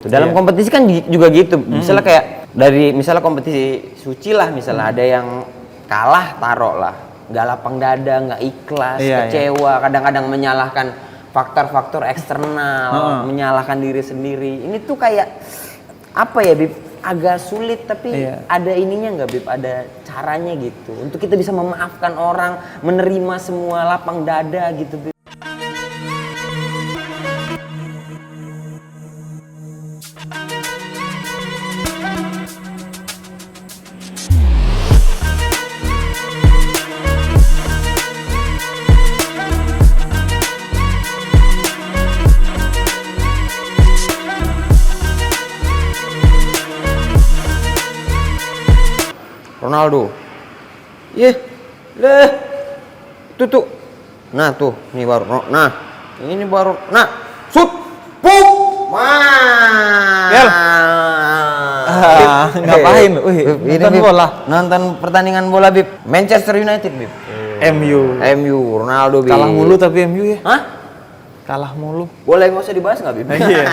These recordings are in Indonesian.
Dalam kompetisi kan juga gitu. Misalnya kayak misalnya kompetisi suci lah, misalnya ada yang kalah taruh lah, nggak lapang dada, nggak ikhlas, kecewa, kadang-kadang menyalahkan faktor-faktor eksternal, menyalahkan diri sendiri. Ini tuh kayak apa ya, Bib? Agak sulit, tapi ada ininya nggak, Bib? Ada caranya gitu untuk kita bisa memaafkan orang, menerima semua lapang dada gitu, Bib. Ronaldo, tuh, nah tuh, ini baru, nah, ini baru, nah, shoot, puk, ngapain? Nonton bola, nonton pertandingan bola, Bib. Manchester United, Bib. MU, Ronaldo, Bib. Kalah mulu tapi MU ya? Hah? Kalah mulu. Boleh nggak usah dibahas nggak, Bib? Iya.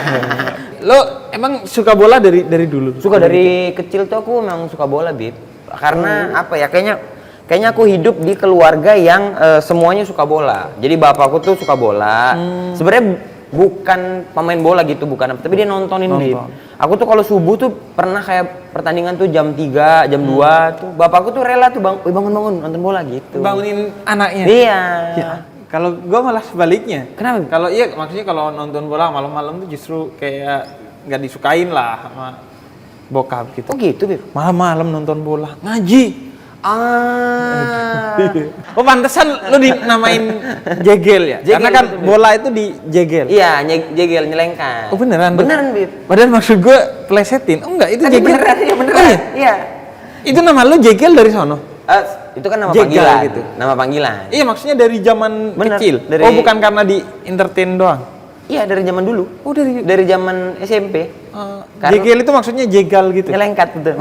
Lo emang suka bola dari dulu? Suka dari kecil tuh aku memang suka bola, Bib. Karena apa ya, kayaknya aku hidup di keluarga yang semuanya suka bola. Jadi bapakku tuh suka bola. Sebenarnya bukan pemain bola gitu, bukan, tapi dia nontonin, Bib. Aku tuh kalau subuh tuh pernah kayak pertandingan tuh jam 3, jam 2 tuh bapakku tuh rela tuh bangun nonton bola gitu. Bangunin anaknya. Iya. Ya, kalau gua malah sebaliknya. Kenapa? Kalau maksudnya kalau nonton bola malam-malam tuh justru kayak nggak disukain lah sama bokap gitu. Oh gitu, Bib. Malam-malam nonton bola, ngaji. Oh, pantesan lu dinamain jegel ya? Jegel, karena kan betul, bola itu dijegel. Iya, jegel, nyelengkat. Oh beneran? Beneran, Bib. Padahal maksud gue plesetin. Oh enggak, itu Tapi jegel. beneran. Oh, Iya. Itu nama lu jegel dari sono? Itu kan nama Jegel panggilan gitu. Nama panggilan. Iya, maksudnya dari zaman kecil. Oh, bukan karena di entertain doang. Iya, dari zaman dulu. Oh, dari zaman SMP. Jegel itu maksudnya jegal gitu. Nyelengkat, bener.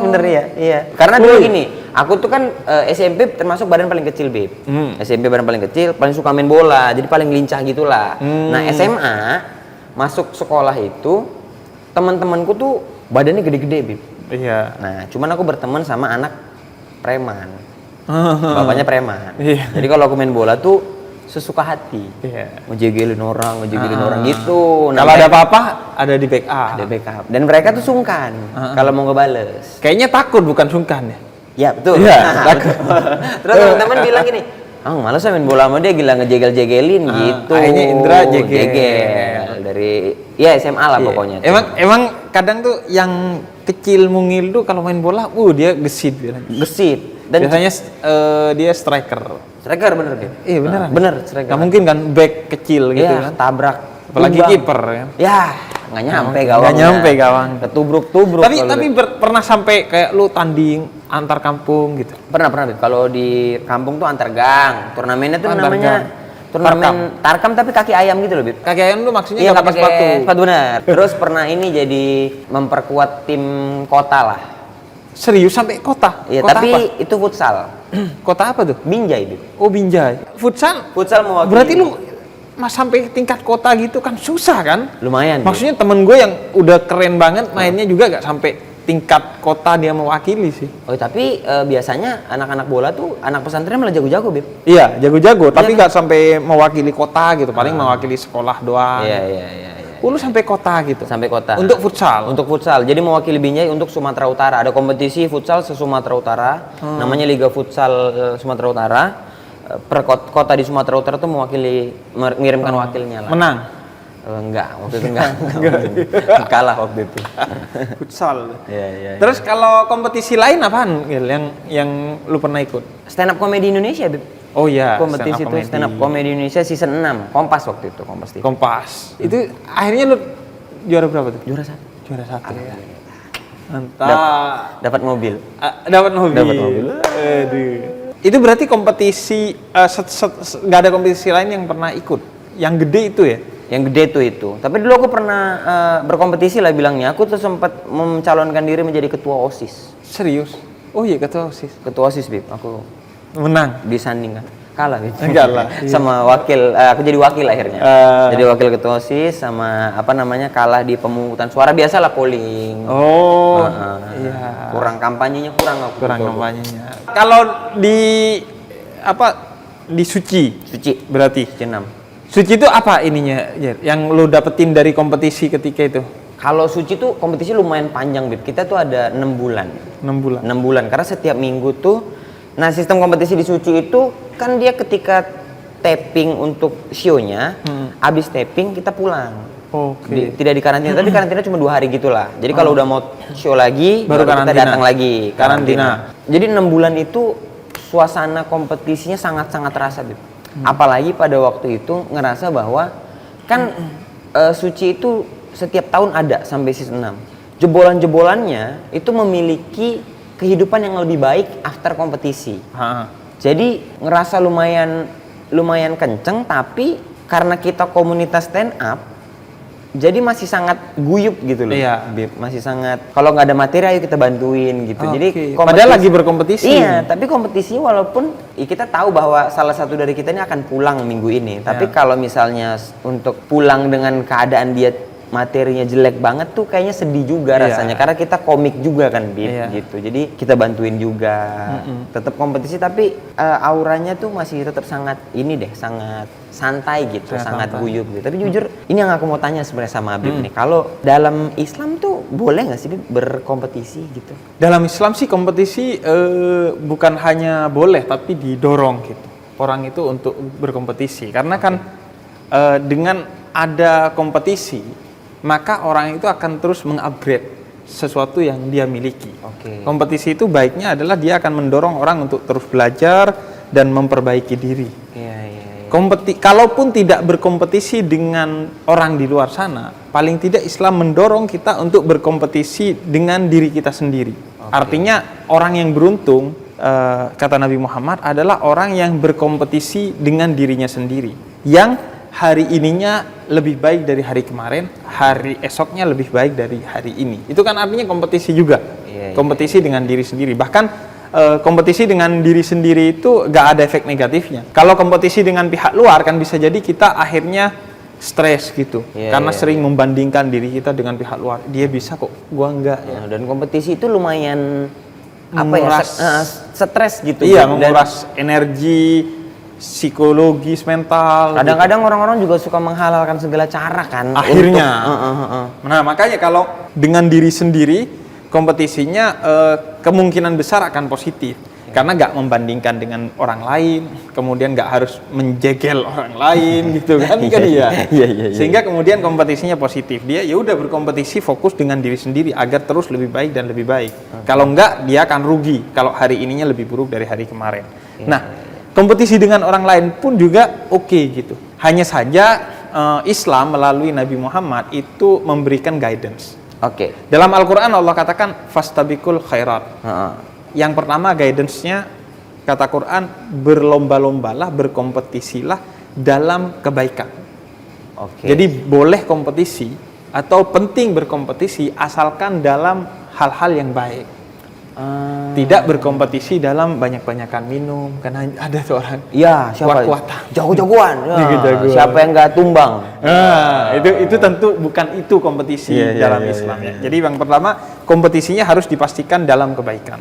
Bener ya. Iya. Karena dulu gini, aku tuh kan SMP termasuk badan paling kecil, Bib. SMP badan paling kecil, paling suka main bola, jadi paling lincah gitulah. Nah, SMA masuk sekolah itu teman-temanku tuh badannya gede-gede, Bib. Iya. Nah, cuman aku berteman sama anak preman. Bapaknya preman. Iya. Jadi kalau aku main bola tuh sesuka hati. Iya. Ngejegelin orang gitu. Kalau ada apa-apa ada di backup. Ada backup. Dan mereka tuh sungkan kalau mau ngebales. Kayaknya takut bukan sungkan ya. Ya, betul. Iya, takut. Terus teman-teman bilang gini, malas main bola sama dia, gila ngejegel-jegelin gitu. Akhirnya Indra jegel. Dari SMA lah pokoknya. Emang kadang tuh yang kecil mungil tuh kalau main bola, dia gesit bilang. Gesit. Dan biasanya dia striker. Striker bener deh. Iya beneran. Bener striker. Gak mungkin kan back kecil gitu kan. Tabrak. Apalagi kiper kan. Ya, nggak nyampe gawang. Nggak nyampe gawang. Ketubruk-tubruk. Tapi pernah sampai kayak lu tanding antar kampung gitu. Pernah. Kalau di kampung tuh antar gang. Turnamennya tuh Antar namanya gang. turnamen tarkam tapi kaki ayam gitu loh, Bib. Kaki ayam tuh maksudnya Iya, nggak nggak pakai sepatu benar. Terus pernah ini jadi memperkuat tim kota lah. Serius sampai kota? Iya, kota tapi apa? itu futsal. Kota apa tuh? Binjai, Bib. Oh, Binjai. Futsal Mewakili. berarti lu sampai tingkat kota gitu kan susah kan? Lumayan. Maksudnya temen gue yang udah keren banget mainnya juga gak sampai tingkat kota dia mewakili sih. Oh, tapi biasanya anak-anak bola tuh anak pesantren malah jago-jago, Bib. Iya, jago-jago, tapi kan? gak sampai mewakili kota gitu, paling mewakili sekolah doang. Iya. Lu sampai kota gitu. Sampai kota. Untuk futsal. Untuk futsal. Jadi mewakili Binjai untuk Sumatera Utara. Ada kompetisi futsal se-Sumatera Utara. Namanya Liga Futsal Sumatera Utara. Per kota di Sumatera Utara tuh mengirimkan wakilnya lah. Menang. Enggak, waktu itu enggak. Kalah waktu itu. Futsal. Iya. Terus kalau kompetisi lain apaan, Gil, yang lu pernah ikut? Stand up comedy Indonesia, Bib. Oh iya, kompetisi itu stand up comedy Indonesia season 6. Kompas waktu itu, Kompas TV. Kompas. Itu akhirnya lu juara berapa tuh? Juara 1. Juara 1 ya. Mantap. Dapat mobil. Dapat mobil. Aduh. Itu berarti kompetisi nggak ada kompetisi lain yang pernah ikut. Yang gede itu ya? Yang gede itu. Tapi dulu aku pernah berkompetisi lah bilangnya. Aku tuh sempat mencalonkan diri menjadi ketua OSIS. Serius? Oh iya, ketua OSIS. Ketua OSIS, Bib. Aku menang disandingkan. kalah gitu. Enggak lah. Sama wakil, aku jadi wakil akhirnya. Jadi wakil ketua OSIS sama kalah di pemungutan suara, biasalah polling. Oh, iya. Kurang kampanyenya aku. Kurang kampanyenya. Kalau di Suci berarti. Suci 6. Suci itu apa ininya, Jer? Yang lo dapetin dari kompetisi ketika itu? Kalau Suci tuh kompetisi lumayan panjang, Bib. Kita tuh ada 6 bulan. 6 bulan. 6 bulan karena setiap minggu tuh, nah sistem kompetisi di Suci itu kan dia ketika taping untuk show-nya, abis taping kita pulang. Oke. Tidak di karantina, tapi karantina cuma 2 hari gitulah. Jadi kalau udah mau show lagi, baru kita datang lagi karantina. Jadi 6 bulan itu suasana kompetisinya sangat-sangat terasa, Bib. Apalagi pada waktu itu ngerasa bahwa kan Suci itu setiap tahun ada sampai season 6. Jebolan-jebolannya itu memiliki kehidupan yang lebih baik after kompetisi. Jadi ngerasa lumayan kenceng, tapi karena kita komunitas stand up, jadi masih sangat guyup gitu loh. Iya. Bib. Masih sangat, kalau nggak ada materi ayo kita bantuin gitu. Jadi padahal lagi berkompetisi. Iya, tapi kompetisi walaupun kita tahu bahwa salah satu dari kita ini akan pulang minggu ini. Tapi kalau misalnya untuk pulang dengan keadaan dia materinya jelek banget tuh kayaknya sedih juga rasanya, karena kita komik juga kan, Bib, gitu. Jadi kita bantuin juga. Tetap kompetisi tapi auranya tuh masih tetap sangat sangat santai gitu, sangat guyup gitu. Tapi jujur ini yang aku mau tanya sebenarnya sama Bib nih. Kalau dalam Islam tuh boleh nggak sih, Bib, berkompetisi gitu? Dalam Islam sih kompetisi bukan hanya boleh tapi didorong gitu. Orang itu untuk berkompetisi karena kan dengan ada kompetisi maka orang itu akan terus mengupgrade sesuatu yang dia miliki. Kompetisi itu baiknya adalah dia akan mendorong orang untuk terus belajar dan memperbaiki diri. Kalaupun tidak berkompetisi dengan orang di luar sana, paling tidak Islam mendorong kita untuk berkompetisi dengan diri kita sendiri. Artinya orang yang beruntung, kata Nabi Muhammad, adalah orang yang berkompetisi dengan dirinya sendiri, yang hari ininya lebih baik dari hari kemarin, hari esoknya lebih baik dari hari ini. Itu kan artinya kompetisi juga. Kompetisi dengan diri sendiri. Bahkan kompetisi dengan diri sendiri itu gak ada efek negatifnya. Kalau kompetisi dengan pihak luar kan bisa jadi kita akhirnya stres gitu. Karena sering membandingkan diri kita dengan pihak luar. Dia bisa kok, gua enggak. Dan kompetisi itu lumayan stres gitu. Iya, menguras energi, psikologis, mental. Kadang-kadang orang-orang juga suka menghalalkan segala cara kan. Akhirnya. Nah, makanya kalau dengan diri sendiri kompetisinya kemungkinan besar akan positif. Karena nggak membandingkan dengan orang lain, kemudian nggak harus menjegel orang lain gitu kan. Sehingga kemudian kompetisinya positif. Dia ya udah berkompetisi fokus dengan diri sendiri agar terus lebih baik dan lebih baik. Kalau nggak dia akan rugi kalau hari ininya lebih buruk dari hari kemarin. Nah, kompetisi dengan orang lain pun juga oke gitu. Hanya saja Islam melalui Nabi Muhammad itu memberikan guidance. Dalam Al-Quran Allah katakan fastabiqul khairat. Yang pertama guidance-nya, kata Quran, berlomba-lombalah, berkompetisilah dalam kebaikan. Jadi boleh kompetisi atau penting berkompetisi asalkan dalam hal-hal yang baik. Tidak berkompetisi dalam banyak-banyakan minum, karena ada tuh orang kuat-kuatan, jago-jagoan, siapa yang nggak tumbang. Itu tentu bukan itu kompetisi dalam Islam ya. Jadi yang pertama kompetisinya harus dipastikan dalam kebaikan.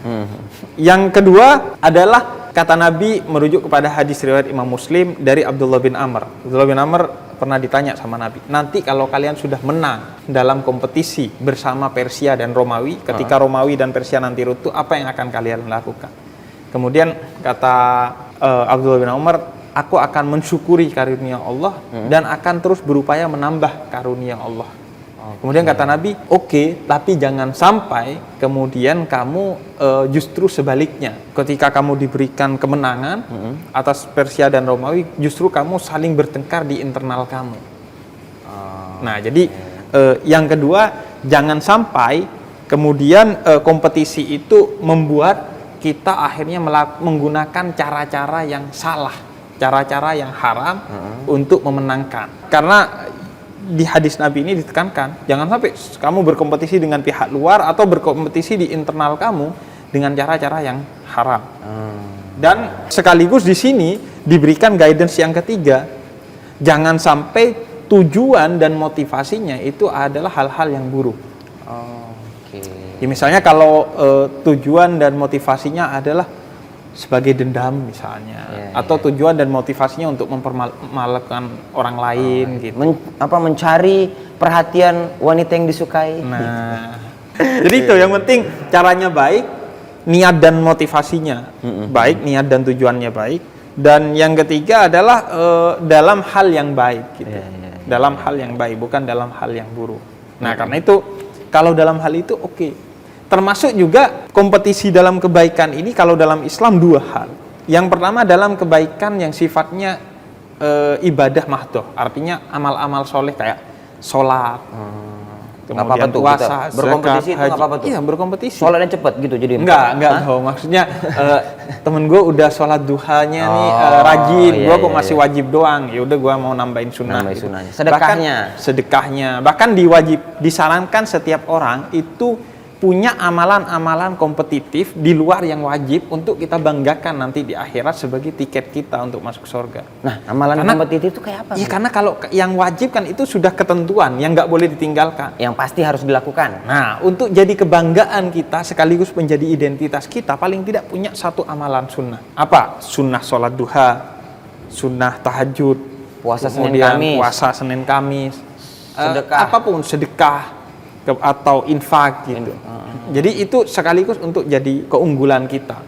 Yang kedua adalah kata Nabi merujuk kepada hadis riwayat Imam Muslim dari Abdullah bin Amr. Abdullah bin Amr pernah ditanya sama Nabi, nanti kalau kalian sudah menang dalam kompetisi bersama Persia dan Romawi, ketika Romawi dan Persia nanti runtuh, apa yang akan kalian lakukan? Kemudian kata Abdullah bin Umar, aku akan mensyukuri karunia Allah dan akan terus berupaya menambah karunia Allah. Kemudian kata Nabi, tapi jangan sampai kemudian kamu justru sebaliknya. Ketika kamu diberikan kemenangan atas Persia dan Romawi, justru kamu saling bertengkar di internal kamu. Nah, jadi yang kedua, jangan sampai kemudian kompetisi itu membuat kita akhirnya menggunakan cara-cara yang salah, cara-cara yang haram untuk memenangkan. Karena di hadis Nabi ini ditekankan, jangan sampai kamu berkompetisi dengan pihak luar atau berkompetisi di internal kamu dengan cara-cara yang haram. Dan sekaligus di sini diberikan guidance yang ketiga, jangan sampai tujuan dan motivasinya itu adalah hal-hal yang buruk. Oke. Ya, misalnya kalau tujuan dan motivasinya adalah sebagai dendam misalnya, atau tujuan dan motivasinya untuk mempermalukan orang lain gitu. Mencari perhatian wanita yang disukai. Nah, jadi itu yang penting caranya baik, niat dan motivasinya baik, niat dan tujuannya baik, dan yang ketiga adalah dalam hal yang baik gitu. Dalam hal yang baik, bukan dalam hal yang buruk. Nah, karena itu kalau dalam hal itu oke. Termasuk juga kompetisi dalam kebaikan ini kalau dalam Islam dua hal. Yang pertama dalam kebaikan yang sifatnya ibadah mahdoh, artinya amal-amal soleh kayak sholat, kemudian puasa, berkompetisi itu nggak apa-apa tuh? Iya, berkompetisi. Sholatnya cepet gitu jadi? Enggak dong. Maksudnya temen gue udah sholat duhanya nih rajin, gue kok masih wajib doang. Ya udah gue mau nambahin sunnah. Gitu. Sedekahnya. Bahkan disarankan setiap orang itu punya amalan-amalan kompetitif di luar yang wajib untuk kita banggakan nanti di akhirat sebagai tiket kita untuk masuk surga. Nah, kompetitif itu kayak apa? Iya, karena kalau yang wajib kan itu sudah ketentuan yang nggak boleh ditinggalkan. Yang pasti harus dilakukan. Nah, untuk jadi kebanggaan kita sekaligus menjadi identitas kita, paling tidak punya satu amalan sunnah. Apa? Sunnah sholat duha, sunnah tahajud, puasa Senin Kamis, sedekah, apapun, sedekah atau infak gitu. Jadi itu sekaligus untuk jadi keunggulan kita.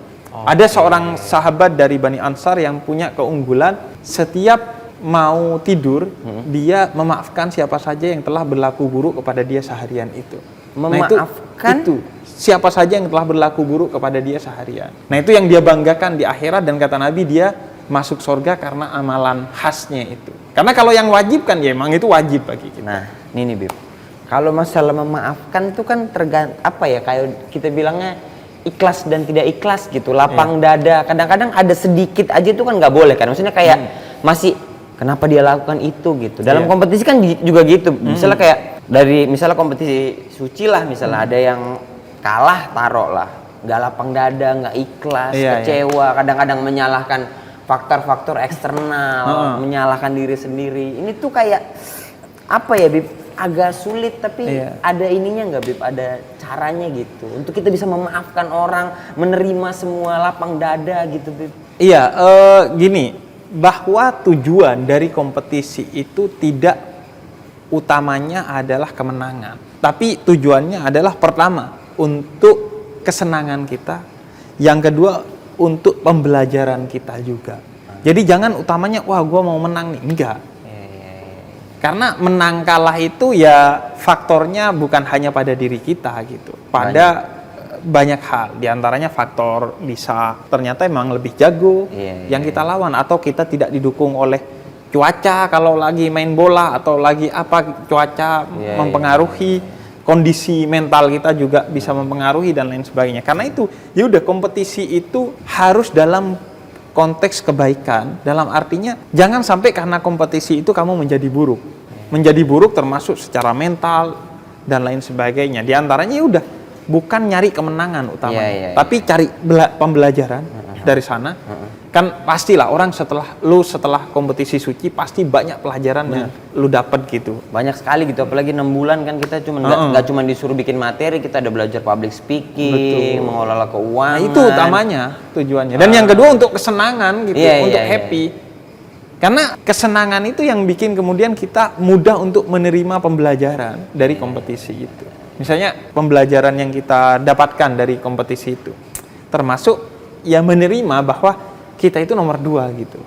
Ada seorang sahabat dari Bani Ansar yang punya keunggulan, setiap mau tidur dia memaafkan siapa saja yang telah berlaku buruk kepada dia seharian itu. Memaafkan itu siapa saja yang telah berlaku buruk kepada dia seharian. Nah, itu yang dia banggakan di akhirat, dan kata Nabi dia masuk surga karena amalan khasnya itu. Karena kalau yang wajib kan ya emang itu wajib bagi kita. Nah, ini Bib. Kalau masalah memaafkan itu kan kayak kita bilangnya ikhlas dan tidak ikhlas gitu, lapang dada. Kadang-kadang ada sedikit aja itu kan nggak boleh kan, maksudnya kayak masih kenapa dia lakukan itu gitu. Dalam kompetisi kan juga gitu, misalnya kayak misalnya kompetisi suci lah, misalnya ada yang kalah taruh lah, nggak lapang dada, nggak ikhlas, kecewa, kadang-kadang menyalahkan faktor-faktor eksternal, menyalahkan diri sendiri. Ini tuh kayak apa ya, Bib? Agak sulit, tapi ada ininya nggak, Bib? Ada caranya gitu untuk kita bisa memaafkan orang, menerima semua lapang dada gitu, Bib? Iya, gini, bahwa tujuan dari kompetisi itu tidak utamanya adalah kemenangan, tapi tujuannya adalah pertama untuk kesenangan kita, yang kedua untuk pembelajaran kita juga. Jadi jangan utamanya wah gue mau menang nih, enggak. Karena menang kalah itu ya faktornya bukan hanya pada diri kita gitu, pada banyak hal. Di antaranya faktor bisa ternyata emang lebih jago yang kita lawan, atau kita tidak didukung oleh cuaca kalau lagi main bola, atau lagi apa, cuaca mempengaruhi, kondisi mental kita juga bisa mempengaruhi dan lain sebagainya. Karena itu ya udah, kompetisi itu harus dalam konteks kebaikan, dalam artinya jangan sampai karena kompetisi itu kamu menjadi buruk. Menjadi buruk termasuk secara mental dan lain sebagainya. Di antaranya ya udah, bukan nyari kemenangan utamanya, tapi cari pembelajaran dari sana. Kan pastilah orang setelah kompetisi suci pasti banyak pelajaran yang lu dapat gitu. Banyak sekali gitu, apalagi 6 bulan kan kita nggak cuma disuruh bikin materi, kita ada belajar public speaking, mengelola keuangan. Nah, itu utamanya tujuannya. Dan yang kedua untuk kesenangan gitu, untuk happy. Karena kesenangan itu yang bikin kemudian kita mudah untuk menerima pembelajaran dari kompetisi itu. Misalnya pembelajaran yang kita dapatkan dari kompetisi itu, termasuk ya menerima bahwa kita itu nomor 2 gitu,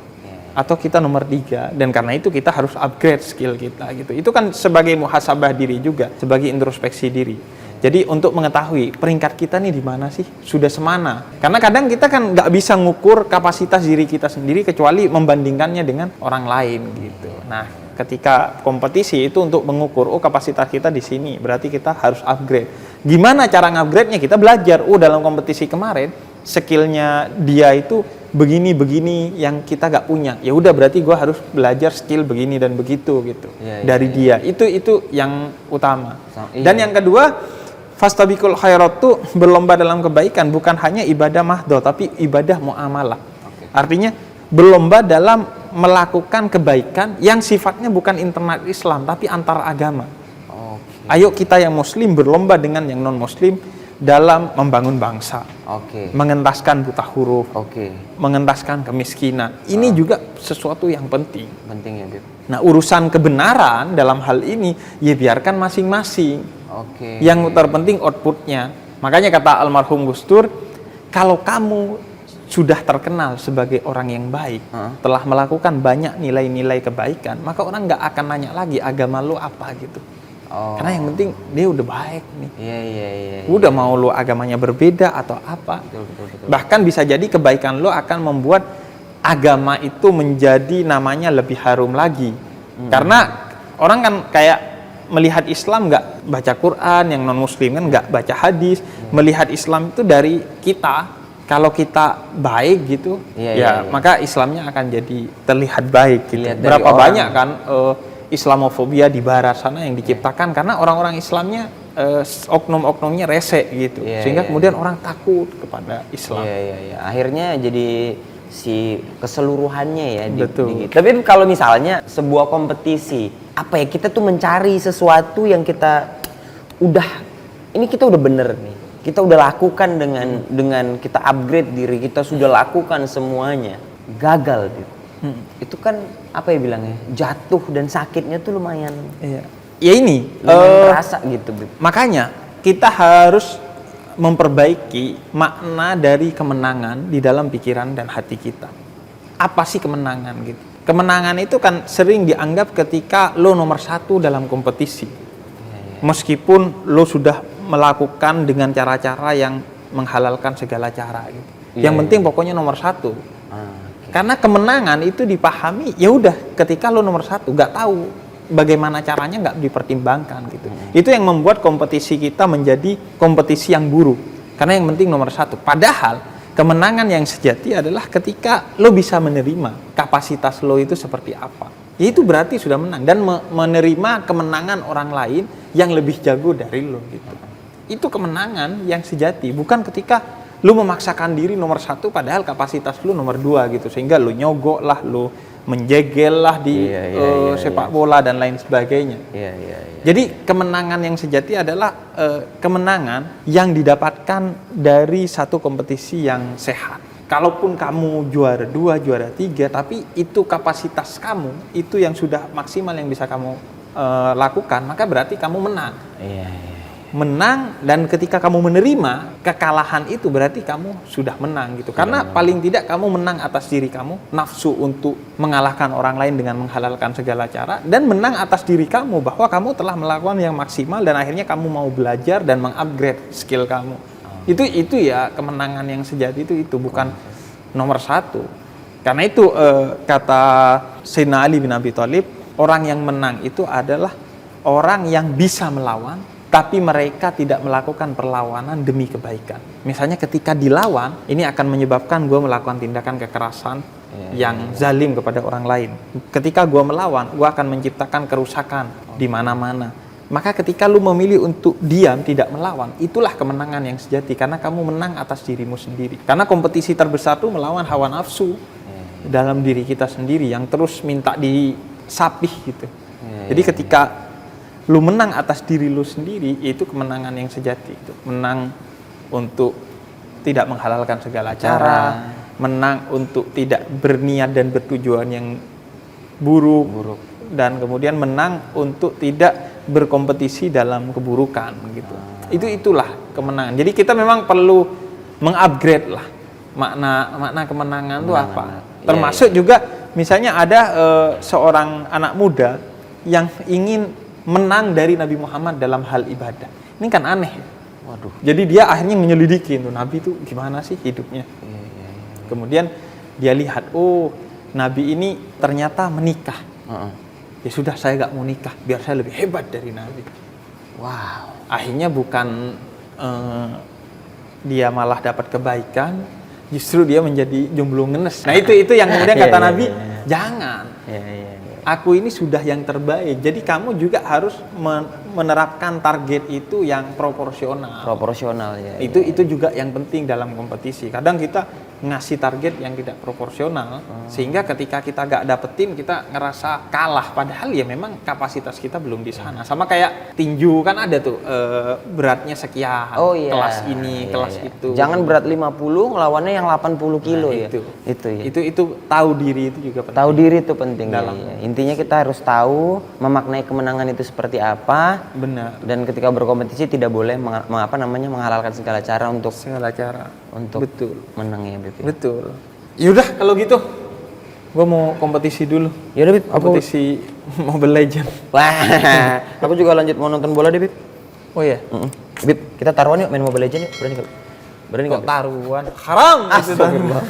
atau kita nomor 3, dan karena itu kita harus upgrade skill kita gitu. Itu kan sebagai muhasabah diri juga, sebagai introspeksi diri. Jadi untuk mengetahui peringkat kita nih di mana sih, sudah semana. Karena kadang kita kan nggak bisa ngukur kapasitas diri kita sendiri kecuali membandingkannya dengan orang lain gitu. Nah, ketika kompetisi itu untuk mengukur, oh kapasitas kita di sini, berarti kita harus upgrade. Gimana cara ngupgrade-nya? Kita belajar. Oh, dalam kompetisi kemarin skillnya dia itu begini yang kita gak punya, ya udah berarti gue harus belajar skill begini dan begitu gitu dari dia. Itu yang utama. Dan yang kedua, fastabiqul khairat tuh berlomba dalam kebaikan, bukan hanya ibadah mahdoh tapi ibadah muamalah. Artinya berlomba dalam melakukan kebaikan yang sifatnya bukan internal Islam tapi antar agama. Ayo kita yang muslim berlomba dengan yang non muslim dalam membangun bangsa, mengentaskan buta huruf, mengentaskan kemiskinan. Ini juga sesuatu yang penting ya, Bib. Nah, urusan kebenaran dalam hal ini ya biarkan masing-masing. Yang terpenting outputnya. Makanya kata almarhum Gus Dur, kalau kamu sudah terkenal sebagai orang yang baik, telah melakukan banyak nilai-nilai kebaikan, maka orang nggak akan nanya lagi agama lo apa gitu. Karena yang penting dia udah baik nih. Udah mau lo agamanya berbeda atau apa. Betul. Bahkan bisa jadi kebaikan lo akan membuat agama itu menjadi namanya lebih harum lagi. Karena orang kan kayak melihat Islam nggak baca Quran, yang non muslim kan nggak baca hadis. Melihat Islam itu dari kita. Kalau kita baik gitu, maka Islamnya akan jadi terlihat baik gitu. Berapa banyak kan Islamofobia di barat sana yang diciptakan karena orang-orang Islamnya oknum-oknumnya rese gitu, sehingga kemudian orang takut kepada Islam. Akhirnya jadi si keseluruhannya ya. Betul. Tapi kalau misalnya sebuah kompetisi, apa ya, kita tuh mencari sesuatu yang kita udah bener nih. Kita udah lakukan dengan kita upgrade diri kita, sudah lakukan semuanya, gagal gitu. Itu kan apa ya bilangnya, jatuh dan sakitnya tuh lumayan. Ya ini terasa gitu. Makanya kita harus memperbaiki makna dari kemenangan di dalam pikiran dan hati kita. Apa sih kemenangan gitu? Kemenangan itu kan sering dianggap ketika lo nomor 1 dalam kompetisi. Meskipun lo sudah melakukan dengan cara-cara yang menghalalkan segala cara gitu. Yang penting pokoknya nomor 1. Karena kemenangan itu dipahami, ya udah ketika lo nomor 1, nggak tahu bagaimana caranya, nggak dipertimbangkan gitu. Itu yang membuat kompetisi kita menjadi kompetisi yang buruk. Karena yang penting nomor 1. Padahal kemenangan yang sejati adalah ketika lo bisa menerima kapasitas lo itu seperti apa. Ya itu berarti sudah menang, dan menerima kemenangan orang lain yang lebih jago dari lo gitu. Itu kemenangan yang sejati, bukan ketika lu memaksakan diri nomor 1 padahal kapasitas lu nomor 2 gitu, sehingga lu nyogok lah, lu menjegel lah di sepak bola dan lain sebagainya. Jadi kemenangan yang sejati adalah kemenangan yang didapatkan dari satu kompetisi yang sehat. Kalaupun kamu juara 2, juara 3, tapi itu kapasitas kamu, itu yang sudah maksimal yang bisa kamu lakukan, maka berarti kamu menang. Menang, dan ketika kamu menerima kekalahan itu berarti kamu sudah menang gitu. Karena paling tidak kamu menang atas diri kamu, nafsu untuk mengalahkan orang lain dengan menghalalkan segala cara, dan menang atas diri kamu bahwa kamu telah melakukan yang maksimal dan akhirnya kamu mau belajar dan mengupgrade skill kamu. Itu ya kemenangan yang sejati, itu bukan nomor 1. Karena itu kata Sayyidina Ali bin Abi Thalib, orang yang menang itu adalah orang yang bisa melawan tapi mereka tidak melakukan perlawanan demi kebaikan. Misalnya ketika dilawan, ini akan menyebabkan gue melakukan tindakan kekerasan yang zalim kepada orang lain. Ketika gue melawan, gue akan menciptakan kerusakan di mana-mana. Maka ketika lu memilih untuk diam, tidak melawan, itulah kemenangan yang sejati. Karena kamu menang atas dirimu sendiri. Karena kompetisi terbesar itu melawan hawa nafsu dalam diri kita sendiri yang terus minta disapih gitu. Jadi ketika lu menang atas diri lu sendiri, itu kemenangan yang sejati. Itu menang untuk tidak menghalalkan segala cara, menang untuk tidak berniat dan bertujuan yang buruk. Dan kemudian menang untuk tidak berkompetisi dalam keburukan gitu. Itulah kemenangan. Jadi kita memang perlu mengupgrade lah makna kemenangan itu apa. Termasuk juga misalnya ada seorang anak muda yang ingin menang dari Nabi Muhammad dalam hal ibadah. Ini kan aneh. Jadi dia akhirnya menyelidiki tuh Nabi itu gimana sih hidupnya. Kemudian dia lihat, oh Nabi ini ternyata menikah. Ya sudah, saya gak mau nikah biar saya lebih hebat dari Nabi. Akhirnya bukan dia malah dapat kebaikan, justru dia menjadi jomblo ngenes. Nah itu yang kemudian kata Nabi, jangan. Aku ini sudah yang terbaik. Jadi kamu juga harus menerapkan target itu yang proporsional. Proporsional ya. Itu juga yang penting dalam kompetisi. Kadang kita ngasih target yang tidak proporsional, sehingga ketika kita gak dapetin kita ngerasa kalah, padahal ya memang kapasitas kita belum di sana. Sama kayak tinju kan ada tuh beratnya sekian, Oh iya. kelas ini, Iya, kelas iya. itu. Jangan berat 50 ngelawannya yang 80 kilo ya. Itu ya. itu tahu diri itu juga penting. Tahu diri itu penting Dalam- ya. Intinya kita harus tahu memaknai kemenangan itu seperti apa. Benar. Dan ketika berkompetisi tidak boleh menghalalkan segala cara untuk Segala cara. Betul. menang ya Bib. Betul. Yaudah kalau gitu, gue mau kompetisi dulu. Yaudah Bib, Kompetisi Mobile Legend. Wah, aku juga lanjut mau nonton bola deh Bib. Oh iya. Bib, kita taruhan yuk main Mobile Legends yuk. Berani nggak? Berani Kok nggak? taruhan? Haram. Itu Astagfirullah.